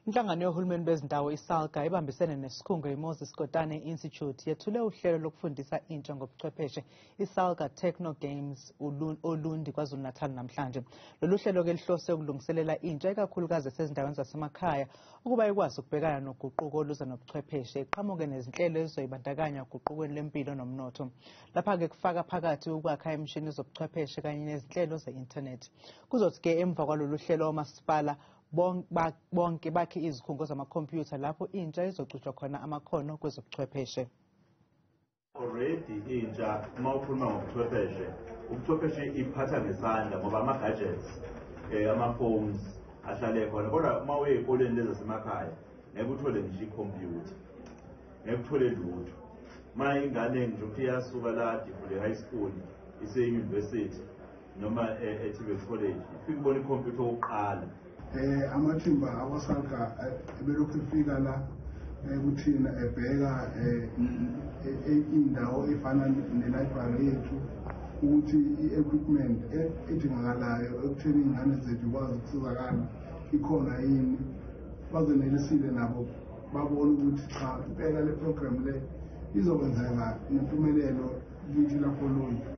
Inhlangano Yohulumeni Bezindawo I-SALGA ibambisene nesikhungo iMoses Kotane Institute yethule uhlelo lokufundisa intsha ngobuchwepheshe I-SALGA Techno Games Olundi KwaZulu Natal namhlanje. Lolu hlelo ke lihlose ukulungiselela intsha ikakhulukazi esezindaweni zasemakhaya ukuba ikwazi ukubhekana noguquko oluza nobuchwepheshe iqhamuke nezinhlelo ezizoyibandakanya uguqukweni lempilo nomnotho. Lapha ke kufaka phakathi ukwakha imishini zobuchwepheshe kanye nezinhlelo ze-internet. Kuzothi ke emva kwalolu hlelo omasipala bonke bakhe izikhungo zamakhompyutha lapho intsha izocutshwa khona amakhono kwezobuchwepheshe. Already intsha uma ukhuluma ngobuchwepheshe, ubuchwepheshe iphatha ngesandla ngoba ama-gadgets, ama-phones ahlale khona. Kodwa uma uye ey'koleni lezi zasemakhaya ngeke uthole ngisho ikhompyutha, ngeke uthole lutho. Uma ingane nje ukuthi iyasuka la Yethule High School ise-university noma e-TVET College ifike ubona ikhompyutha okokuqala. Amathimba awaSALGA belokhu efika la kuthina ebheka indawo efana ne-library yethu ukuthi i-equipment edingakalayo ekutheni ingane zethu ikwazi ukusizakala ikhona yini. Bazenelisile nabo babona ukuthi cha impela le program le izokwenzeka nempumelelo kithi lapho Olundi.